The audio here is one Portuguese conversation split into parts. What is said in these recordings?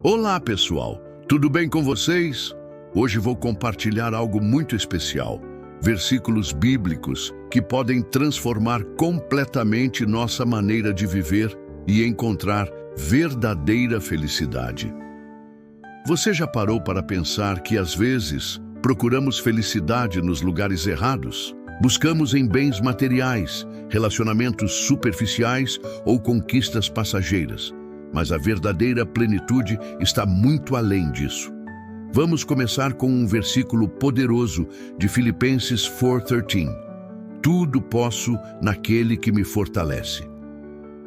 Olá, pessoal! Tudo bem com vocês? Hoje vou compartilhar algo muito especial. Versículos bíblicos que podem transformar completamente nossa maneira de viver e encontrar verdadeira felicidade. Você já parou para pensar que, às vezes, procuramos felicidade nos lugares errados? Buscamos em bens materiais, relacionamentos superficiais ou conquistas passageiras. Mas a verdadeira plenitude está muito além disso. Vamos começar com um versículo poderoso de Filipenses 4:13. Tudo posso naquele que me fortalece.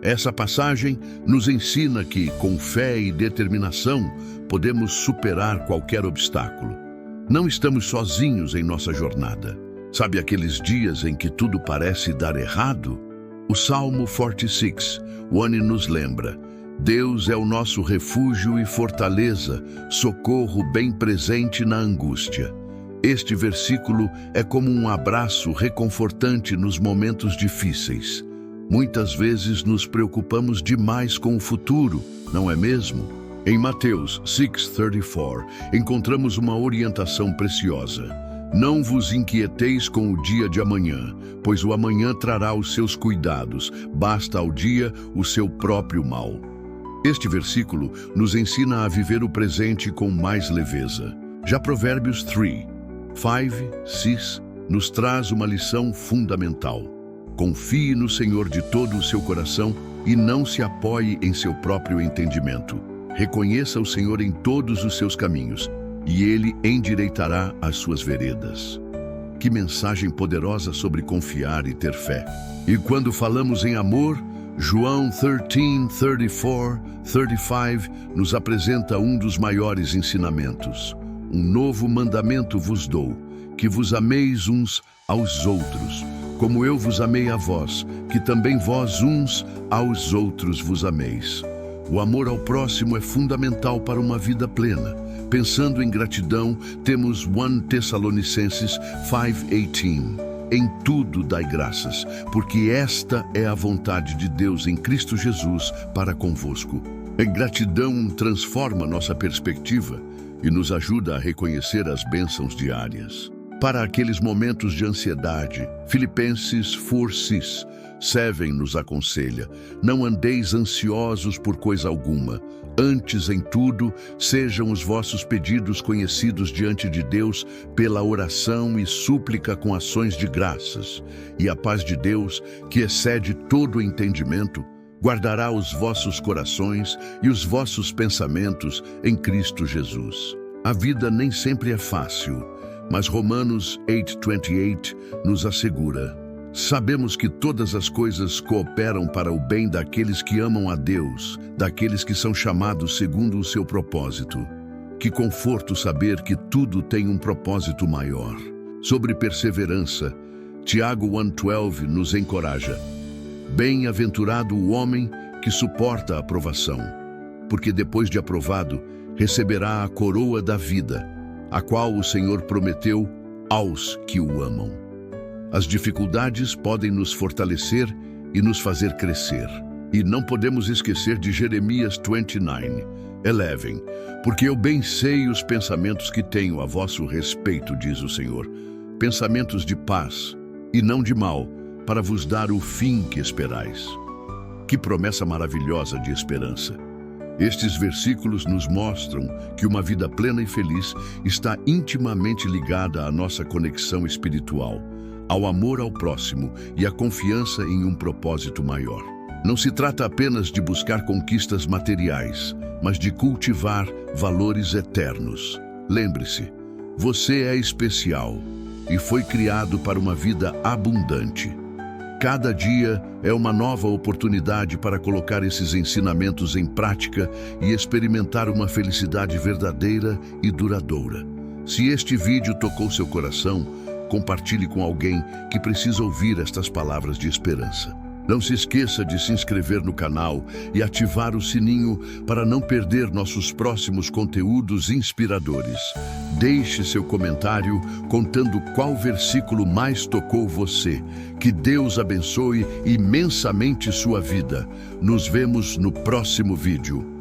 Essa passagem nos ensina que, com fé e determinação, podemos superar qualquer obstáculo. Não estamos sozinhos em nossa jornada. Sabe aqueles dias em que tudo parece dar errado? O Salmo 46:1 nos lembra: Deus é o nosso refúgio e fortaleza, socorro bem presente na angústia. Este versículo é como um abraço reconfortante nos momentos difíceis. Muitas vezes nos preocupamos demais com o futuro, não é mesmo? Em Mateus 6:34, encontramos uma orientação preciosa. Não vos inquieteis com o dia de amanhã, pois o amanhã trará os seus cuidados, basta ao dia o seu próprio mal. Este versículo nos ensina a viver o presente com mais leveza. Já Provérbios 3:5-6 nos traz uma lição fundamental. Confie no Senhor de todo o seu coração e não se apoie em seu próprio entendimento. Reconheça o Senhor em todos os seus caminhos e Ele endireitará as suas veredas. Que mensagem poderosa sobre confiar e ter fé. E quando falamos em amor, João 13:34-35 nos apresenta um dos maiores ensinamentos. Um novo mandamento vos dou, que vos ameis uns aos outros, como eu vos amei a vós, que também vós uns aos outros vos ameis. O amor ao próximo é fundamental para uma vida plena. Pensando em gratidão, temos 1 Tessalonicenses 5:18. Em tudo dai graças, porque esta é a vontade de Deus em Cristo Jesus para convosco. A gratidão transforma nossa perspectiva e nos ajuda a reconhecer as bênçãos diárias. Para aqueles momentos de ansiedade, Filipenses 4:6 nos aconselha: não andeis ansiosos por coisa alguma. Antes, em tudo, sejam os vossos pedidos conhecidos diante de Deus pela oração e súplica com ações de graças. E a paz de Deus, que excede todo o entendimento, guardará os vossos corações e os vossos pensamentos em Cristo Jesus. A vida nem sempre é fácil, mas Romanos 8:28 nos assegura: sabemos que todas as coisas cooperam para o bem daqueles que amam a Deus, daqueles que são chamados segundo o seu propósito. Que conforto saber que tudo tem um propósito maior. Sobre perseverança, Tiago 1:12 nos encoraja: bem-aventurado o homem que suporta a provação, porque depois de aprovado, receberá a coroa da vida, a qual o Senhor prometeu aos que o amam. As dificuldades podem nos fortalecer e nos fazer crescer. E não podemos esquecer de Jeremias 29:11, porque eu bem sei os pensamentos que tenho a vosso respeito, diz o Senhor, pensamentos de paz e não de mal, para vos dar o fim que esperais. Que promessa maravilhosa de esperança! Estes versículos nos mostram que uma vida plena e feliz está intimamente ligada à nossa conexão espiritual, ao amor ao próximo e à confiança em um propósito maior. Não se trata apenas de buscar conquistas materiais, mas de cultivar valores eternos. Lembre-se, você é especial e foi criado para uma vida abundante. Cada dia é uma nova oportunidade para colocar esses ensinamentos em prática e experimentar uma felicidade verdadeira e duradoura. Se este vídeo tocou seu coração, compartilhe com alguém que precisa ouvir estas palavras de esperança. Não se esqueça de se inscrever no canal e ativar o sininho para não perder nossos próximos conteúdos inspiradores. Deixe seu comentário contando qual versículo mais tocou você. Que Deus abençoe imensamente sua vida. Nos vemos no próximo vídeo.